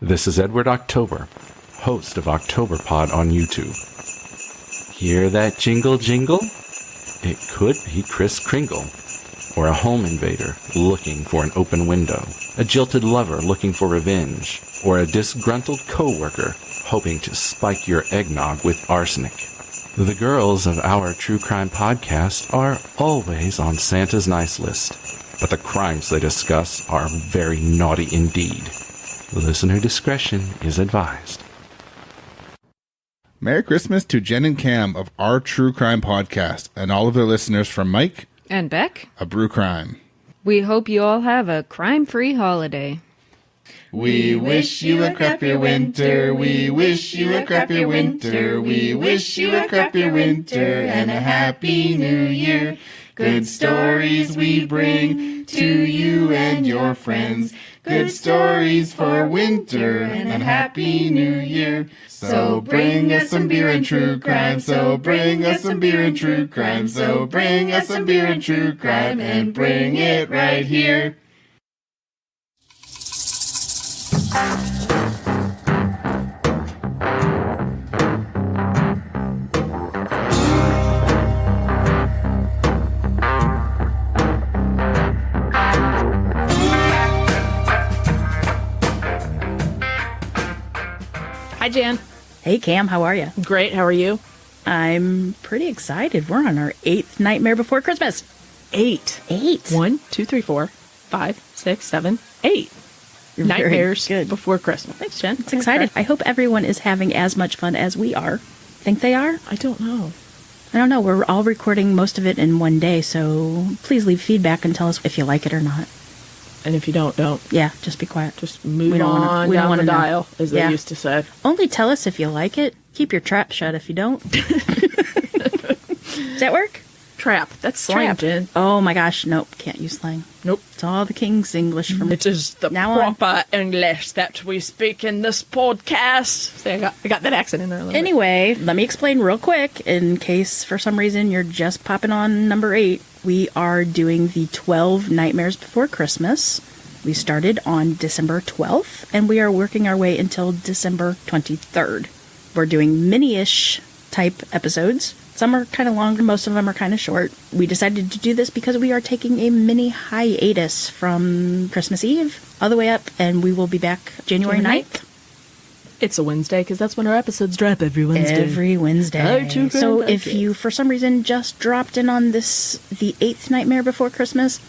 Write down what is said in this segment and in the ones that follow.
This is Edward October, host of OctoberPod on YouTube. Hear that jingle jingle? It could be Kris Kringle, or a home invader looking for an open window, a jilted lover looking for revenge, or a disgruntled coworker hoping to spike your eggnog with arsenic. The girls of our true crime podcast are always on Santa's nice list, but the crimes they discuss are very naughty indeed. Listener discretion is advised. Merry Christmas to Jen and Cam of our True Crime podcast and all of their listeners from Mike and Beck of Brew Crime. We hope you all have a crime-free holiday. We wish you a crappier winter. We wish you a crappier winter. We wish you a crappier winter and a happy new year. Good stories we bring to you and your friends. Good stories for winter and a happy new year. So bring us some beer and true crime. So bring us some beer and true crime. So bring us some beer and true crime and bring it right here. Hi, Jan. Hey, Cam, how are you? Great. How are you? I'm pretty excited. We're on our 8th Nightmare Before Christmas. 8. 8. 1, 2, 3, 4, 5, 6, 7, 8. You're Nightmares very good. Before Christmas. Thanks, Jen. It's excited. I hope everyone is having as much fun as we are. Think they are? I don't know. I don't know. We're all recording most of it in one day, so please leave feedback and tell us if you like it or not. And if you don't. Yeah, just be quiet. Just move We don't on wanna- we don't down wanna the know. dial, as Yeah. they used to say. Only tell us if you like it. Keep your trap shut if you don't. Does that work? Trap. That's slang, Trap. Jen. Oh my gosh, nope. Can't use slang. Nope. It's all the King's English from It is the Now on. proper English that we speak in this podcast. See, I got that accent in there a little bit. Anyway, let me explain real quick in case for some reason you're just popping on number 8. We are doing the 12 Nightmares Before Christmas. We started on December 12th, and we are working our way until December 23rd. We're doing mini-ish type episodes. Some are kind of longer, most of them are kind of short. We decided to do this because we are taking a mini hiatus from Christmas Eve all the way up, and we will be back January 9th. It's a Wednesday, because that's when our episodes drop every Wednesday. Every Wednesday. Our True Crime So if podcast. you, for some reason, just dropped in on the 8th Nightmare Before Christmas,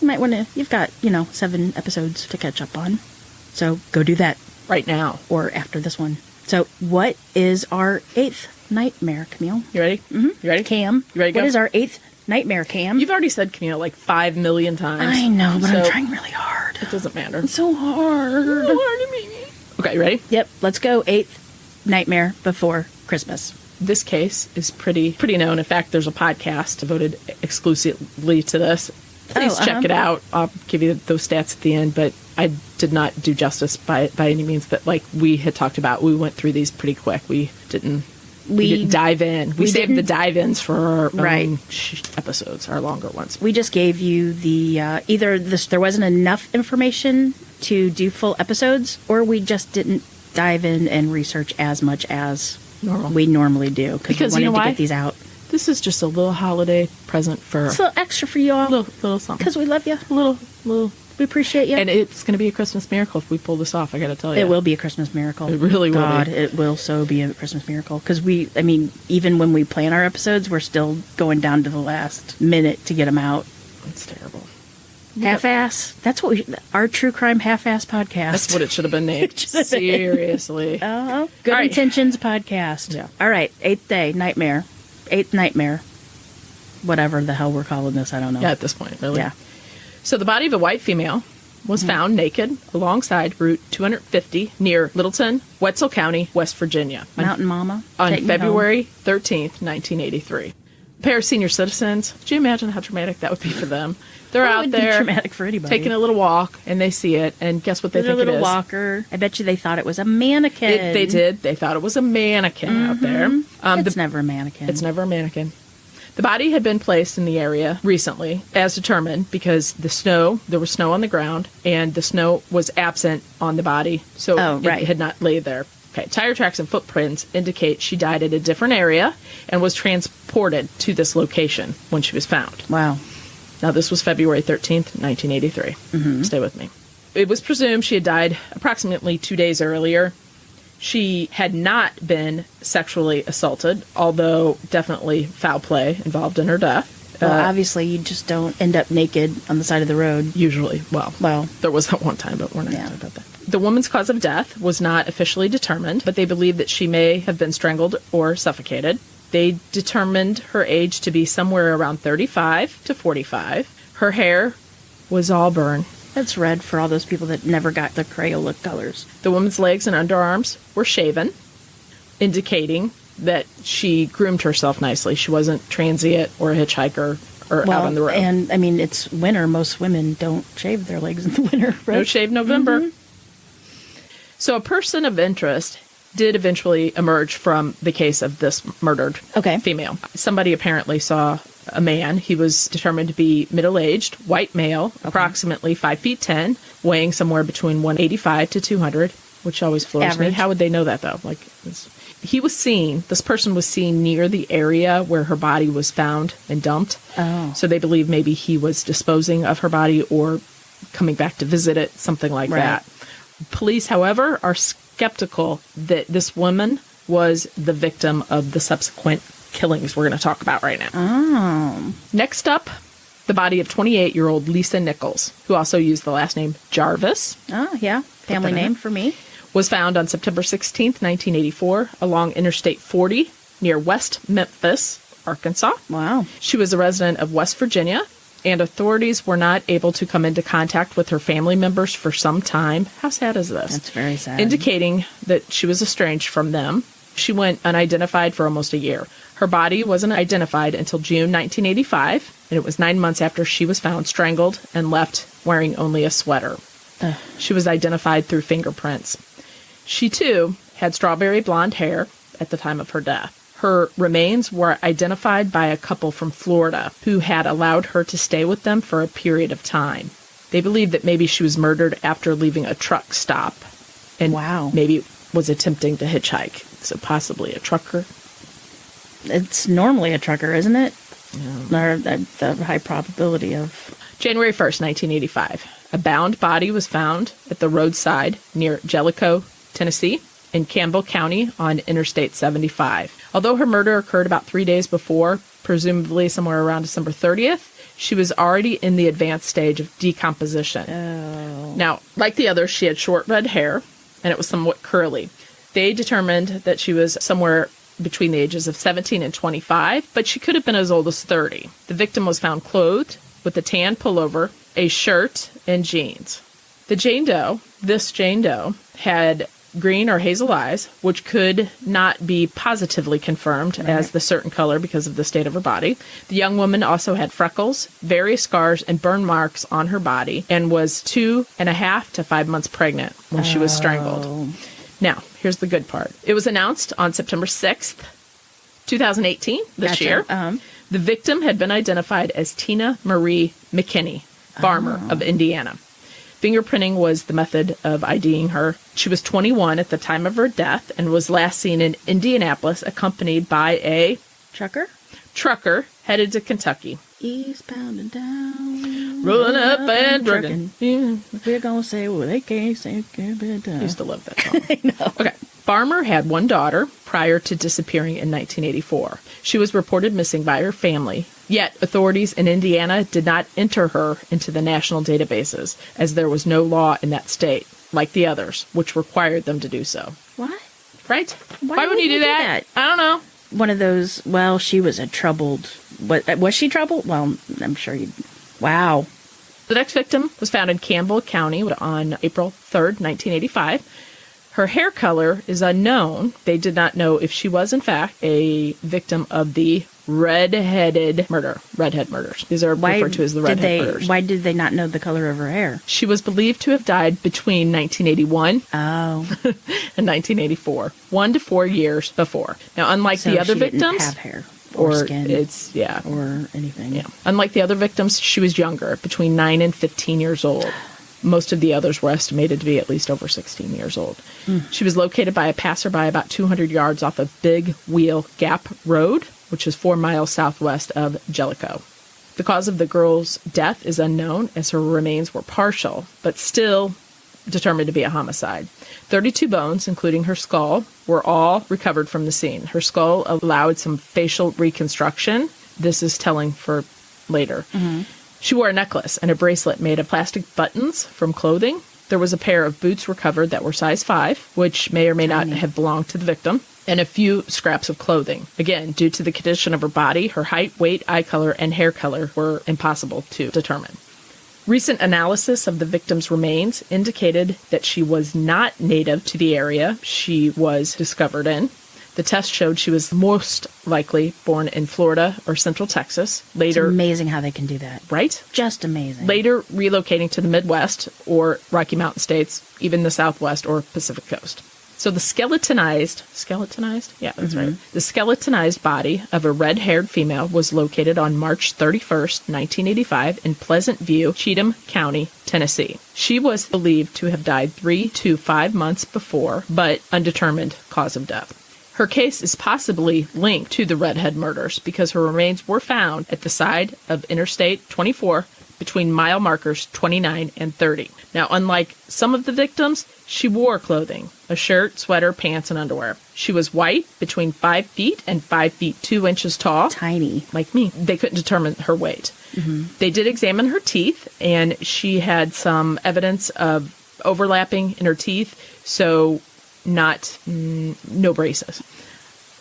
you might want to, you've got, 7 episodes to catch up on. So go do that. Right now. Or after this one. So what is our 8th nightmare, Camille? You ready? Mm-hmm. You ready? Cam. You ready to go? What is our 8th nightmare, Cam? You've already said Camille like 5 million times. I know, but So I'm trying really hard. It doesn't matter. It's so hard. Okay, you ready? Yep, let's go. 8th Nightmare Before Christmas. This case is pretty known. In fact, there's a podcast devoted exclusively to this. Please check it out. I'll give you those stats at the end, but I did not do justice by any means. But like we had talked about, we went through these pretty quick. We didn't dive in. We saved the dive-ins for our own episodes, our longer ones. We just gave you the there wasn't enough information to do full episodes, or we just didn't dive in and research as much as we normally do Because we you know wanted to why? get these out. This is just a little holiday present for It's a little extra for y'all, little something. because we love you. Little. We appreciate you. And it's going to be a Christmas miracle if we pull this off, I got to tell you. It will be a Christmas miracle. It really will God, be. it will so be a Christmas miracle. Because even when we plan our episodes, we're still going down to the last minute to get them out. It's terrible. Half-ass. That's what our true crime half-ass podcast. That's what it should have been named. Seriously. Good All right. Intentions podcast. Yeah. All right. 8th day, nightmare. 8th nightmare. Whatever the hell we're calling this, I don't know. Yeah, at this point, really. Yeah. So the body of a white female was found naked alongside Route 250 near Littleton, Wetzel County, West Virginia. Mountain Mama. On take me home. February 13th, 1983. A pair of senior citizens. Could you imagine how traumatic that would be for them? They're Well, it out would be there traumatic for anybody. taking a little walk, and they see it, and guess what they Their think it little is? walker. I bet you they thought it was a mannequin. They did. They thought it was a mannequin out there. It's never a mannequin. It's never a mannequin. The body had been placed in the area recently, as determined, because there was snow on the ground, and the snow was absent on the body, so it had not laid there. Okay, tire tracks and footprints indicate she died at a different area and was transported to this location when she was found. Wow. Now, this was February 13th, 1983. Mm-hmm. Stay with me. It was presumed she had died approximately 2 days earlier. She had not been sexually assaulted, although definitely foul play involved in her death. Well, obviously, you just don't end up naked on the side of the road. Usually. Well, there was that one time, but we're not going to talk about that. The woman's cause of death was not officially determined, but they believe that she may have been strangled or suffocated. They determined her age to be somewhere around 35 to 45. Her hair was auburn. That's red for all those people that never got the Crayola colors. The woman's legs and underarms were shaven, indicating that she groomed herself nicely. She wasn't transient or a hitchhiker or out on the road. And, I mean, it's winter. Most women don't shave their legs in the winter, right? No shave November. Mm-hmm. So a person of interest did eventually emerge from the case of this murdered female. Somebody apparently saw a man. He was determined to be middle-aged, white male, approximately 5'10", weighing somewhere between 185 to 200, which always floors me. How would they know that, though? This person was seen near the area where her body was found and dumped. Oh. So they believe maybe he was disposing of her body or coming back to visit it, something like that. Police, however, are skeptical that this woman was the victim of the subsequent killings we're going to talk about right now. Oh. Next up, the body of 28-year-old Lisa Nichols, who also used the last name Jarvis. Oh, yeah. Family name for me. Was found on September 16th, 1984, along Interstate 40 near West Memphis, Arkansas. Wow. She was a resident of West Virginia, and authorities were not able to come into contact with her family members for some time. How sad is this? That's very sad. Indicating that she was estranged from them. She went unidentified for almost a year. Her body wasn't identified until June 1985, and it was 9 months after she was found strangled and left wearing only a sweater. She was identified through fingerprints. She, too, had strawberry blonde hair at the time of her death. Her remains were identified by a couple from Florida who had allowed her to stay with them for a period of time. They believe that maybe she was murdered after leaving a truck stop and maybe was attempting to hitchhike. So possibly a trucker. It's normally a trucker, isn't it? Yeah. Or the high probability of... January 1st, 1985. A bound body was found at the roadside near Jellicoe, Tennessee, in Campbell County on Interstate 75. Although her murder occurred about 3 days before, presumably somewhere around December 30th, she was already in the advanced stage of decomposition. Oh. Now, like the others, she had short red hair, and it was somewhat curly. They determined that she was somewhere between the ages of 17 and 25, but she could have been as old as 30. The victim was found clothed with a tan pullover, a shirt, and jeans. This Jane Doe, had green or hazel eyes, which could not be positively confirmed as the certain color because of the state of her body. The young woman also had freckles, various scars, and burn marks on her body, and was 2.5 to 5 months pregnant when she was strangled. Now, here's the good part. It was announced on September 6th, 2018, this year. The victim had been identified as Tina Marie McKinney, farmer of Indiana. Fingerprinting was the method of IDing her. She was 21 at the time of her death and was last seen in Indianapolis accompanied by a trucker headed to Kentucky. Eastbound and down. Rolling up and trucking. Yeah. We're going to say, well, they can't say it. I used to love that song. I know. Okay. Farmer had one daughter prior to disappearing in 1984. She was reported missing by her family, yet authorities in Indiana did not enter her into the national databases, as there was no law in that state, like the others, which required them to do so. What? Right? Why would you do that? I don't know. One of those, well, she was a troubled... Was she troubled? Well, I'm sure you... Wow. The next victim was found in Campbell County on April 3rd, 1985. Her hair color is unknown. They did not know if she was, in fact, a victim of the redhead murders. These are referred to as the redhead murders. Why did they not know the color of her hair? She was believed to have died between 1981 and 1984, 1 to 4 years before. Now, unlike the other victims... Didn't have hair. Or skin. It's, yeah. Or anything. Yeah. Unlike the other victims, she was younger, between 9 and 15 years old. Most of the others were estimated to be at least over 16 years old. She was located by a passerby about 200 yards off of Big Wheel Gap Road, which is 4 miles southwest of Jellicoe. The cause of the girl's death is unknown, as her remains were partial, but still determined to be a homicide. 32 bones, including her skull, were all recovered from the scene. Her skull allowed some facial reconstruction. This is telling for later. She wore a necklace and a bracelet made of plastic buttons from clothing. There was a pair of boots recovered that were size 5, which may or may not have belonged to the victim, and a few scraps of clothing. Again, due to the condition of her body, her height, weight, eye color, and hair color were impossible to determine. Recent analysis of the victim's remains indicated that she was not native to the area she was discovered in. The test showed she was most likely born in Florida or Central Texas. Later, It's amazing how they can do that. right? Just amazing. Later relocating to the Midwest or Rocky Mountain states, even the Southwest or Pacific coast. So the skeletonized? Yeah, that's right. The skeletonized body of a red-haired female was located on March 31st, 1985 in Pleasant View, Cheatham County, Tennessee. She was believed to have died 3 to 5 months before, but undetermined cause of death. Her case is possibly linked to the Redhead murders because her remains were found at the side of Interstate 24 between mile markers 29 and 30. Now, unlike some of the victims, she wore clothing, a shirt, sweater, pants, and underwear. She was white, between 5 feet and 5 feet 2 inches tall. Tiny. Like me. They couldn't determine her weight. They did examine her teeth, and she had some evidence of overlapping in her teeth, so no braces.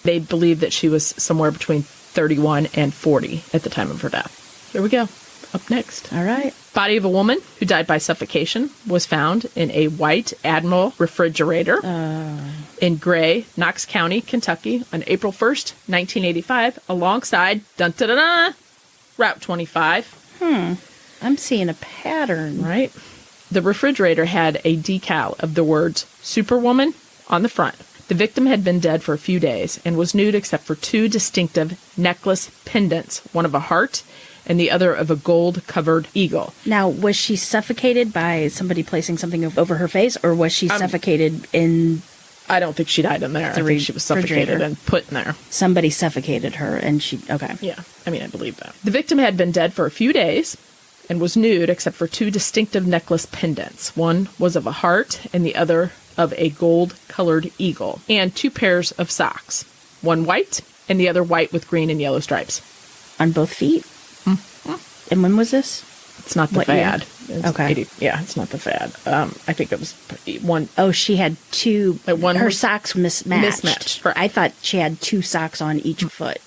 They believe that she was somewhere between 31 and 40 at the time of her death. Here we go. Up next. All right. Body of a woman who died by suffocation was found in a white Admiral refrigerator in Gray, Knox County, Kentucky on April 1st, 1985, alongside Route 25. I'm seeing a pattern. Right? The refrigerator had a decal of the words Superwoman on the front. The victim had been dead for a few days and was nude except for 2 distinctive necklace pendants, one of a heart and the other of a gold-covered eagle. Now, was she suffocated by somebody placing something over her face, or was she suffocated in... I don't think she died in there. I think she was suffocated refrigerator. and put in there. Somebody suffocated her, and she... Okay. Yeah, I mean, I believe that. The victim had been dead for a few days and was nude except for 2 distinctive necklace pendants. One was of a heart and the other of a gold-colored eagle, and 2 pairs of socks. One white and the other white with green and yellow stripes. On both feet? And when was this? It's not the What year? fad. It's Okay. Yeah, it's not the fad. I think it was one. Oh, she had 2... one her was socks mismatched. mismatched, correct. I thought she had 2 socks on each foot.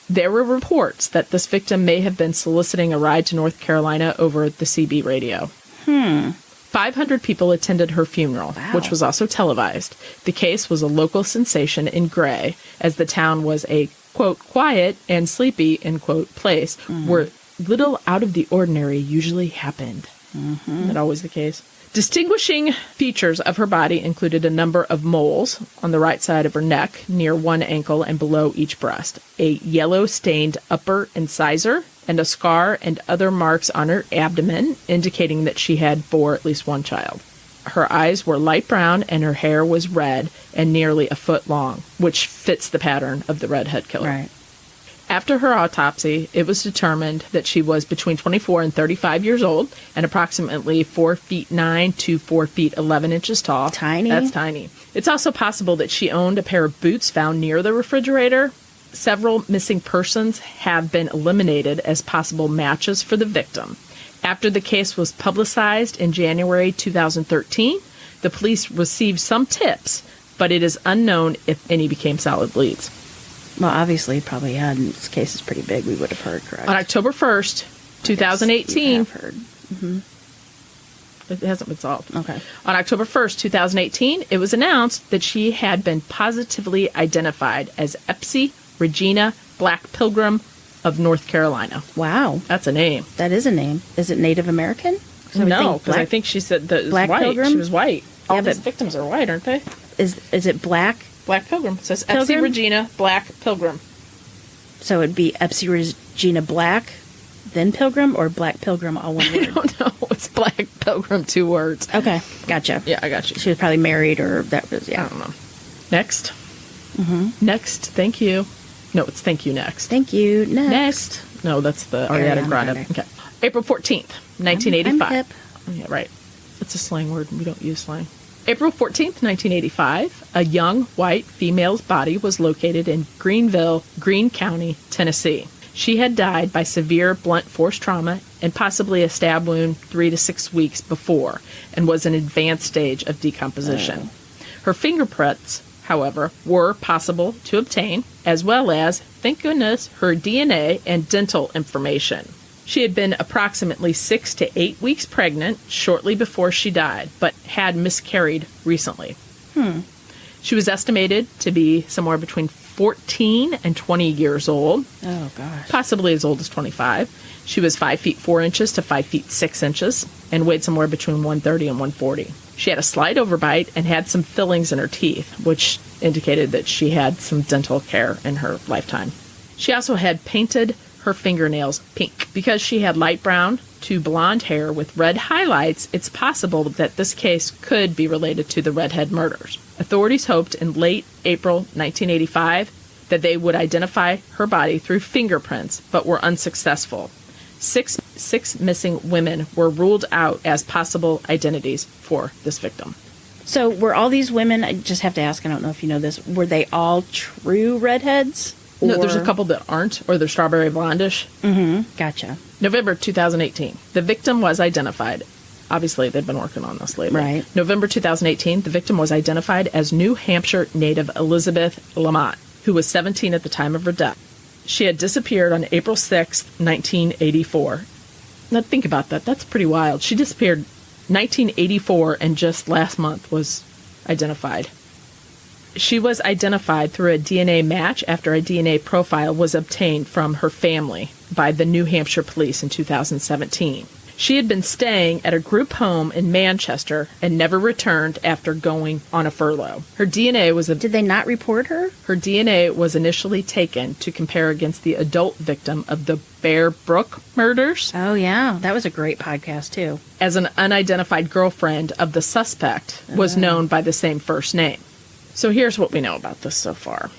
There were reports that this victim may have been soliciting a ride to North Carolina over the CB radio. 500 people attended her funeral, which was also televised. The case was a local sensation in Gray, as the town was a, quote, quiet and sleepy, end quote, place where little out of the ordinary usually happened. Isn't that always the case? Distinguishing features of her body included a number of moles on the right side of her neck, near one ankle and below each breast, a yellow-stained upper incisor, and a scar and other marks on her abdomen, indicating that she had bore at least one child. Her eyes were light brown and her hair was red and nearly a foot long, which fits the pattern of the redhead killer. Right. After her autopsy, it was determined that she was between 24 and 35 years old and approximately 4 feet 9 to 4 feet 11 inches tall. Tiny. That's tiny. It's also possible that she owned a pair of boots found near the refrigerator. Several missing persons have been eliminated as possible matches for the victim. After the case was publicized in January 2013, the police received some tips, but it is unknown if any became solid leads. Well, obviously, probably had. This case is pretty big. We would have heard, correct? On October 1st, 2018, Yes, we have heard. it hasn't been solved. Okay. On October 1st, 2018, it was announced that she had been positively identified as Epsie Regina Black Pilgrim of North Carolina. Wow. That's a name. That is a name. Is it Native American? So we No, think because I black- think she said that it was Black white. Pilgrim? She was white. All Yeah, these but- victims are white, aren't they? Is it black? Black Pilgrim. It says Pilgrim? Epsie Regina Black Pilgrim. So it'd be Epsie Regina Black, then Pilgrim, or Black Pilgrim, all one I word? don't know. It's Black Pilgrim, 2 words. Okay, gotcha. Yeah, I got you. She was probably married, or that was, I yeah. don't know. Next. Next. Thank you. No, it's thank you next. Thank you. Next. No, that's the Ariana Ariana Grande. Grande. Okay. April 14th, 1985. I'm hip. Yeah, right. It's a slang word. We don't use slang. April 14th, 1985, a young white female's body was located in Greenville, Greene County, Tennessee. She had died by severe blunt force trauma and possibly a stab wound 3 to 6 weeks before, and was an advanced stage of decomposition. Her fingerprints, however, were possible to obtain, as well as, thank goodness, her DNA and dental information. She had been approximately 6 to 8 weeks pregnant shortly before she died, but had miscarried recently. She was estimated to be somewhere between 14 and 20 years old, Oh, gosh. possibly as old as 25. She was 5 feet 4 inches to 5 feet 6 inches and weighed somewhere between 130 and 140. She had a slight overbite and had some fillings in her teeth, which indicated that she had some dental care in her lifetime. She also had painted her fingernails pink. Because she had light brown to blonde hair with red highlights, it's possible that this case could be related to the Redhead murders. Authorities hoped in late April 1985 that they would identify her body through fingerprints, but were unsuccessful. Six missing women were ruled out as possible identities for this victim. So were all these women, I just have to ask, I don't know if you know this, were they all true redheads? No, there's Or- a couple that aren't, or they're strawberry blondish. Gotcha. November 2018. The victim was identified. Obviously, they've been working on this lately. Right. November 2018, the victim was identified as New Hampshire native Elizabeth Lamont, who was 17 at the time of her death. She had disappeared on April 6th, 1984. Now, think about that. That's pretty wild. She disappeared 1984, and just last month was identified. She was identified through a DNA match after a DNA profile was obtained from her family by the New Hampshire police in 2017. She had been staying at a group home in Manchester and never returned after going on a furlough. Her DNA was Did they not report her? her DNA was initially taken to compare against the adult victim of the Bear Brook murders Oh, yeah. That was a great podcast, too. as an unidentified girlfriend of the suspect was known by the same first name. So here's what we know about this so far.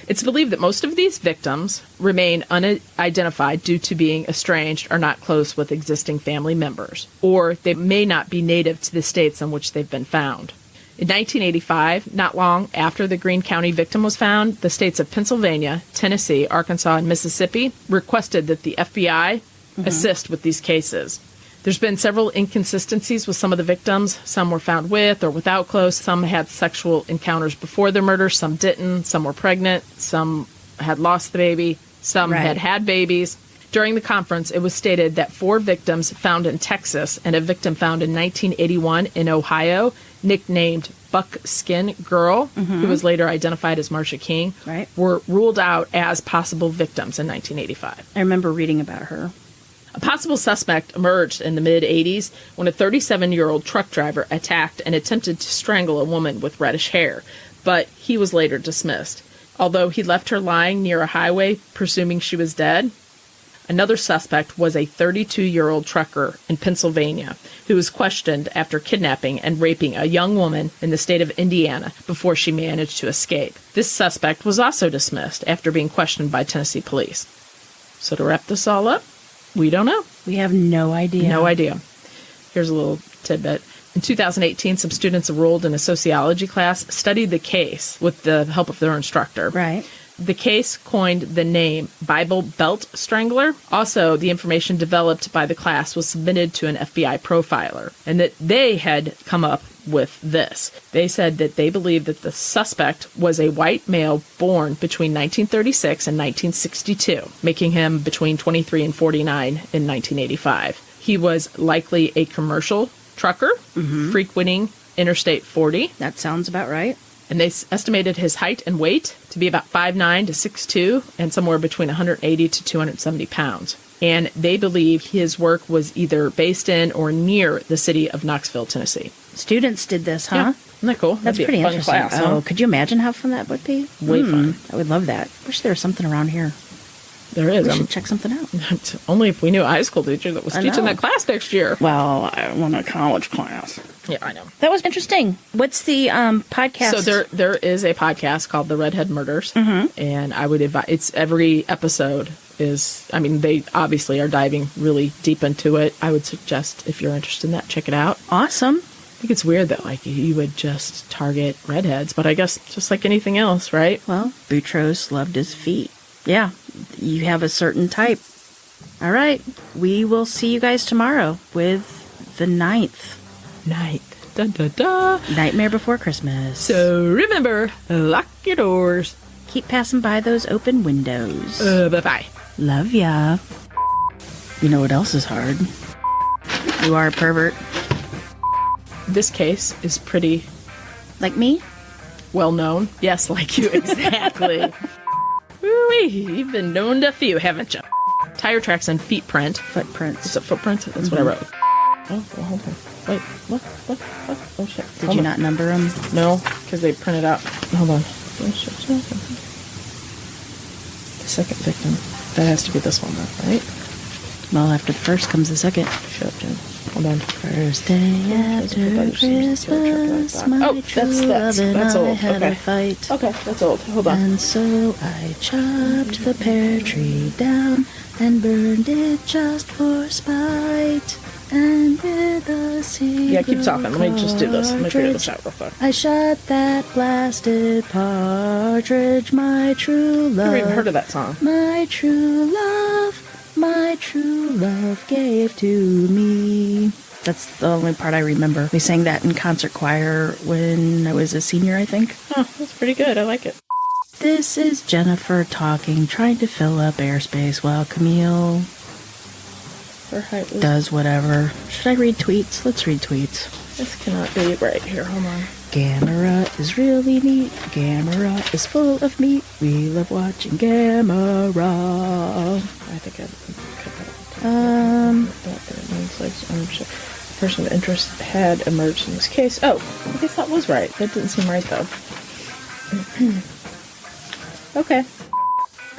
It's believed that most of these victims remain unidentified due to being estranged or not close with existing family members, or they may not be native to the states in which they've been found. In 1985, not long after the Greene County victim was found, the states of Pennsylvania, Tennessee, Arkansas, and Mississippi requested that the FBI assist with these cases. There's been several inconsistencies with some of the victims. Some were found with or without clothes. Some had sexual encounters before their murder. Some didn't. Some were pregnant. Some had lost the baby. Some Right. had babies. During the conference, it was stated that 4 victims found in Texas and a victim found in 1981 in Ohio, nicknamed Buckskin Girl, who was later identified as Marsha King, Right. were ruled out as possible victims in 1985. I remember reading about her. A possible suspect emerged in the mid-'80s when a 37-year-old truck driver attacked and attempted to strangle a woman with reddish hair, but he was later dismissed. Although he left her lying near a highway, presuming she was dead, another suspect was a 32-year-old trucker in Pennsylvania who was questioned after kidnapping and raping a young woman in the state of Indiana before she managed to escape. This suspect was also dismissed after being questioned by Tennessee police. So to wrap this all up, we don't know. We have no idea. No idea. Here's a little tidbit. In 2018, some students enrolled in a sociology class studied the case with the help of their instructor. Right. The case coined the name Bible Belt Strangler. Also, the information developed by the class was submitted to an FBI profiler, and that they had come up with this. They said that they believed that the suspect was a white male born between 1936 and 1962, making him between 23 and 49 in 1985. He was likely a commercial trucker, frequenting Interstate 40. That sounds about right. And they estimated his height and weight to be about 5'9" to 6'2", and somewhere between 180 to 270 pounds. And they believe his work was either based in or near the city of Knoxville, Tennessee. Students did this, huh? Yeah. Isn't that cool? That's That'd be pretty a fun interesting. class, Oh, huh? could you imagine how fun that would be? Way fun. I would love that. Wish there was something around here. There is. We should check something out. Only if we knew a high school teacher that was I teaching know. that class next year. Well, I want a college class. Yeah, I know. That was interesting. What's the podcast? So there is a podcast called The Redhead Murders, and I would advise. It's every episode is. I mean, they obviously are diving really deep into it. I would suggest if you're interested in that, check it out. Awesome. I think it's weird that like you would just target redheads, but I guess just like anything else, right? Well, Boutros loved his feet. Yeah, you have a certain type. All right, we will see you guys tomorrow with the 9th. Night. Dun, dun, dun. Nightmare Before Christmas. So remember, lock your doors. Keep passing by those open windows. Bye-bye. Love ya. You know what else is hard? You are a pervert. This case is pretty Like me? well known. Yes, like you, exactly. Woo-wee, you've been known to a few, haven't you? Tire tracks and feet print. Footprints. Is it footprints? That's what I wrote. Oh, well, hold on. Wait, what? Oh, shit. Did Hold you on. not number them? No, because they printed out. Hold on. The second victim. That has to be this one, though, right? Well, after the first comes the second. Shut up, Jen. Hold on. First day after Christmas, my Oh, true that's love and I old. had Okay. a fight. Okay, that's old. Hold on. And so I chopped the pear tree down and burned it just for spite. And with a single Yeah, keep talking. Let me just do this. Let me figure this out real quick. I shot that blasted partridge, my true I've never even love. heard of that song. My true love gave to me. That's the only part I remember. We sang that in concert choir when I was a senior, I think. Oh, that's pretty good. I like it. This is Jennifer talking, trying to fill up airspace while Camille Her height was... does whatever. Should I read tweets? Let's read tweets. This cannot be right here. Hold on. Gamera is really neat. Gamera is full of meat. We love watching Gamera. I think I cut that means like person of interest had emerged in this case. Oh, I guess that was right. That didn't seem right though. Okay.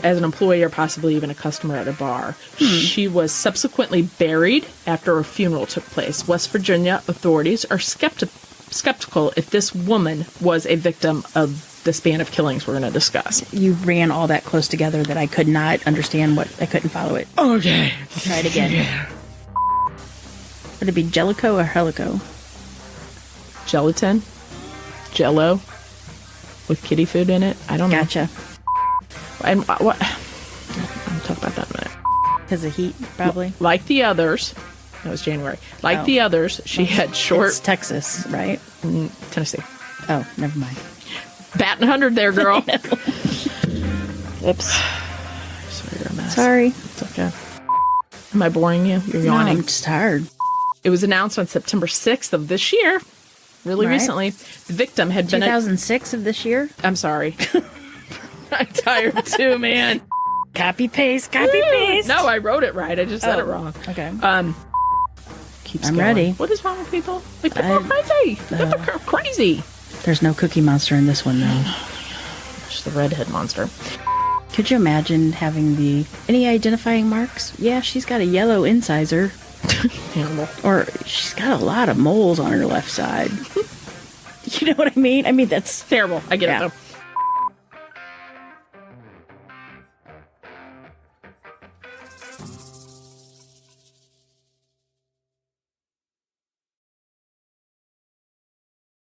As an employee or possibly even a customer at a bar. She was subsequently buried after a funeral took place. West Virginia authorities are skeptical if this woman was a victim of the span of killings we're going to discuss. You ran all that close together that I could not understand what. I couldn't follow it. Okay. Try it again. Would it be Jellico or Helico? Gelatin? Jello? With kitty food in it? I don't know. Gotcha. And what? I'll talk about that in a minute. Because of heat, probably. Like the others, that was January. Like Oh. the others, she had short It's Texas, right? Tennessee. Oh, never mind. Batting 100 there, girl. Oops. Sorry, you're a mess. Sorry. It's okay. Am I boring you? You're No, yawning. I'm just tired. It was announced on September 6th of this year, really Right. recently. The victim had been... 2006 of this year? I'm sorry. I'm tired too, man. Copy paste, copy paste. No, I wrote it right. I just said it wrong. Okay. Keeps I'm going. ready. What is wrong with people? Like, people are crazy. People are crazy. There's no Cookie Monster in this one, though. Just the redhead monster. Could you imagine having any identifying marks? Yeah, she's got a yellow incisor. Animal. Or she's got a lot of moles on her left side. You know what I mean? I mean, that's Terrible. I get Yeah. it, though.